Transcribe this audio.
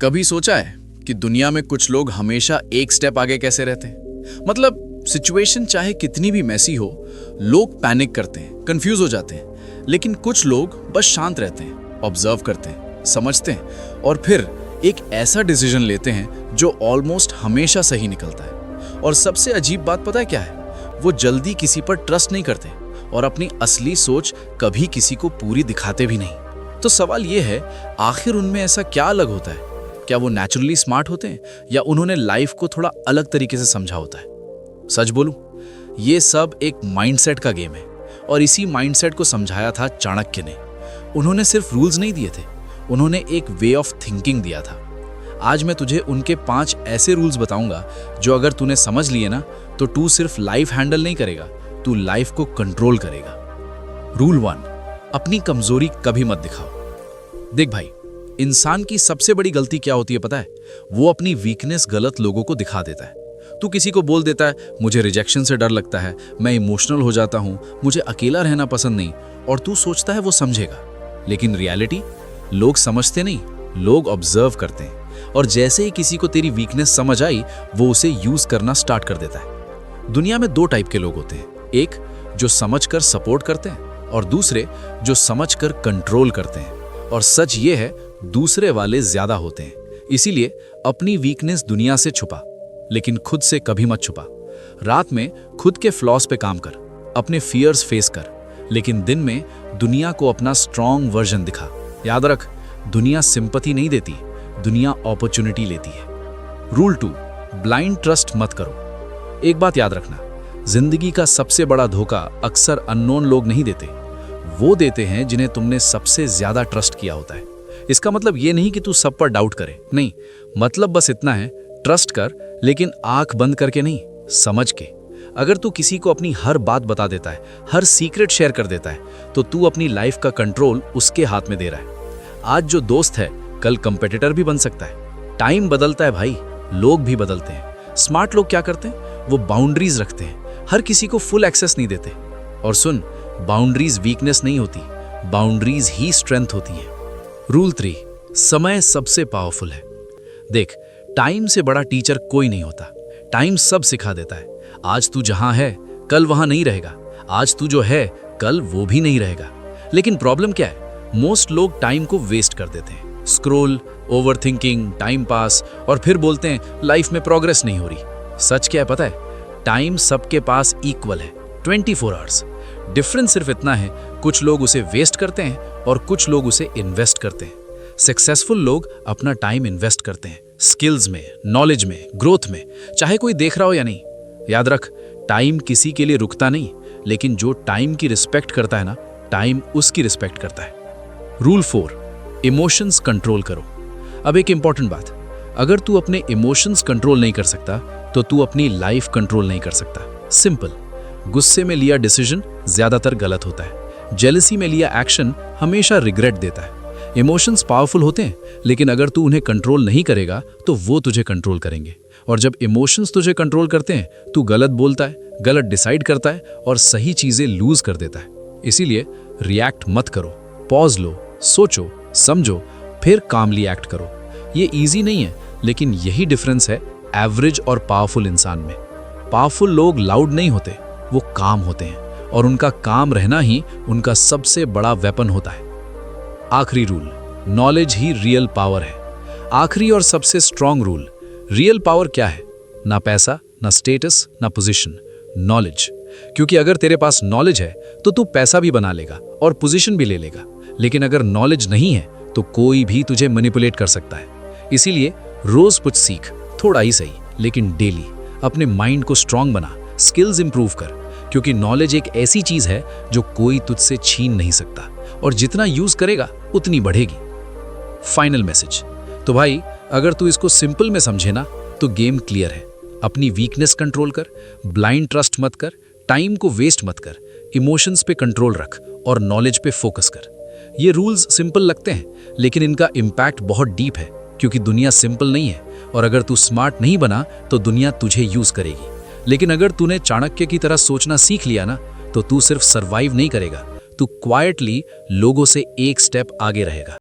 कभी सोचा है कि दुनिया में कुछ लोग हमेशा एक स्टेप आगे कैसे रहते हैं? मतलब सिचुएशन चाहे कितनी भी मैसी हो, लोग पैनिक करते हैं, कंफ्यूज हो जाते हैं, लेकिन कुछ लोग बस शांत रहते हैं, ऑब्जर्व करते हैं, समझते हैं और फिर एक ऐसा डिसीजन लेते हैं जो ऑलमोस्ट हमेशा सही निकलता है। और सबसे अजीब बात पता है क्या है? वो जल्दी किसी पर ट्रस्ट नहीं करते और अपनी असली सोच कभी किसी को पूरी दिखाते भी नहीं। तो सवाल ये है, आखिर उनमें ऐसा क्या अलग होता है? क्या वो नेचुरली स्मार्ट होते हैं या उन्होंने लाइफ को थोड़ा अलग तरीके से समझा होता है? सच बोलूं, ये सब एक माइंडसेट का गेम है और इसी माइंडसेट को समझाया था चाणक्य ने। उन्होंने सिर्फ रूल्स नहीं दिए थे, उन्होंने एक वे ऑफ थिंकिंग दिया था। आज मैं तुझे उनके 5 ऐसे रूल्स बताऊंगा जो अगर तूने समझ लिए ना, तो तू सिर्फ लाइफ हैंडल नहीं करेगा, तू लाइफ को कंट्रोल करेगा। रूल 1, अपनी कमजोरी कभी मत दिखाओ। देख भाई, इंसान की सबसे बड़ी गलती क्या होती है पता है? वो अपनी वीकनेस गलत लोगों को दिखा देता है। तू किसी को बोल देता है, मुझे रिजेक्शन से डर लगता है, मैं इमोशनल हो जाता हूं, मुझे अकेला रहना पसंद नहीं, और तू सोचता है वो समझेगा। लेकिन रियलिटी, लोग समझते नहीं, लोग ऑब्जर्व करते हैं, और जैसे ही किसी को तेरी वीकनेस समझ आई, वो उसे यूज करना स्टार्ट कर देता है। दुनिया में 2 टाइप के लोग होते हैं, एक जो समझकर सपोर्ट करते हैं और दूसरे जो समझकर कंट्रोल करते हैं। और सच ये है, दूसरे वाले ज्यादा होते हैं। इसीलिए अपनी वीकनेस दुनिया से छुपा, लेकिन खुद से कभी मत छुपा। रात में खुद के फ्लॉस पे काम कर, अपने फियर्स फेस कर, लेकिन दिन में दुनिया को अपना स्ट्रॉन्ग वर्जन दिखा। याद रख, दुनिया सिंपैथी नहीं देती, दुनिया अपॉर्चुनिटी लेती है। रूल 2, ब्लाइंड ट्रस्ट मत करो। एक बात याद रखना, जिंदगी का सबसे बड़ा धोखा अक्सर अननोन लोग नहीं देते, वो देते हैं जिन्हें तुमने सबसे ज्यादा ट्रस्ट किया होता है। इसका मतलब ये नहीं कि तू सब पर डाउट करे, नहीं, मतलब बस इतना है, ट्रस्ट कर, लेकिन आंख बंद करके नहीं, समझ के। अगर तू किसी को अपनी हर बात बता देता है, हर सीक्रेट शेयर कर देता है, तो तू अपनी लाइफ का कंट्रोल उसके हाथ में दे रहा है। आज जो दोस्त है, कल कंपेटिटर भी बन सकता है। टाइम बदलता है भाई, लोग भी बदलते हैं। स्मार्ट लोग क्या करते हैं? वो बाउंड्रीज रखते हैं, हर किसी को फुल एक्सेस नहीं देते। और सुन, बाउंड्रीज वीकनेस नहीं होती, बाउंड्रीज ही स्ट्रेंथ होती है। रूल 3, समय सबसे पावरफुल है। देख, टाइम से बड़ा टीचर कोई नहीं होता। टाइम सब सिखा देता है। आज तू जहां है, कल वहां नहीं रहेगा। आज तू जो है, कल वो भी नहीं रहेगा। लेकिन प्रॉब्लम क्या है? मोस्ट लोग टाइम को वेस्ट कर देते हैं। स्क्रॉल, ओवरथिंकिंग, टाइम पास, और फिर बोलते हैं लाइफ में प्रोग्रेस नहीं हो रही। सच क्या है पता है? टाइम सबके पास इक्वल है, 24 आवर्स। डिफरेंस सिर्फ इतना है, कुछ लोग उसे वेस्ट करते हैं और कुछ लोग उसे इन्वेस्ट करते हैं। सक्सेसफुल लोग अपना टाइम इन्वेस्ट करते हैं, स्किल्स में, नॉलेज में, ग्रोथ में, चाहे कोई देख रहा हो या नहीं। याद रख, टाइम किसी के लिए रुकता नहीं, लेकिन जो टाइम की रिस्पेक्ट करता है ना, टाइम उसकी रिस्पेक्ट करता है। रूल 4, इमोशंस कंट्रोल करो। अब एक इंपॉर्टेंट बात, अगर तू अपने इमोशंस कंट्रोल नहीं कर सकता, तो तू अपनी लाइफ कंट्रोल नहीं कर सकता। सिंपल। गुस्से में लिया डिसीजन ज्यादातर गलत होता है। जेलसी में लिया एक्शन हमेशा रिग्रेट देता है। इमोशंस पावरफुल होते हैं, लेकिन अगर तू उन्हें कंट्रोल नहीं करेगा, तो वो तुझे कंट्रोल करेंगे। और जब इमोशंस तुझे कंट्रोल करते हैं, तू गलत बोलता है, गलत डिसाइड करता है और सही चीजें लूज कर देता है। इसीलिए रिएक्ट मत करो, पॉज लो, सोचो, समझो, फिर कामली एक्ट करो। ये इजी नहीं है, लेकिन यही डिफरेंस है एवरेज और पावरफुल इंसान में। पावरफुल लोग लाउड नहीं होते, वो काम होते हैं, और उनका काम रहना ही उनका सबसे बड़ा वेपन होता है। आखिरी रूल, नॉलेज ही रियल पावर है। आखिरी और सबसे स्ट्रॉन्ग रूल, रियल पावर क्या है? ना पैसा, ना स्टेटस, ना पोजीशन, नॉलेज। क्योंकि अगर तेरे पास नॉलेज है, तो तू पैसा भी बना लेगा और पोजीशन भी ले लेगा। लेकिन अगर नॉलेज नहीं है, तो कोई भी तुझे मैनिपुलेट कर सकता है। इसीलिए रोज कुछ सीख, थोड़ा ही सही, लेकिन डेली। अपने माइंड को स्ट्रांग बना, स्किल्स इंप्रूव कर, क्योंकि नॉलेज एक ऐसी चीज है जो कोई तुझसे छीन नहीं सकता, और जितना यूज करेगा उतनी बढ़ेगी। फाइनल मैसेज तो भाई, अगर तू इसको सिंपल में समझे ना, तो गेम क्लियर है। अपनी वीकनेस कंट्रोल कर, ब्लाइंड ट्रस्ट मत कर, टाइम को वेस्ट मत कर, इमोशंस पे कंट्रोल रख और नॉलेज पे फोकस कर। ये रूल्स सिंपल लगते हैं, लेकिन इनका इम्पैक्ट बहुत डीप है, क्योंकि दुनिया सिंपल नहीं है। और अगर तू स्मार्ट नहीं बना, तो दुनिया तुझे यूज करेगी। लेकिन अगर तूने चाणक्य की तरह सोचना सीख लिया ना, तो तू सिर्फ सरवाइव नहीं करेगा, तू क्वाइटली लोगों से एक स्टेप आगे रहेगा।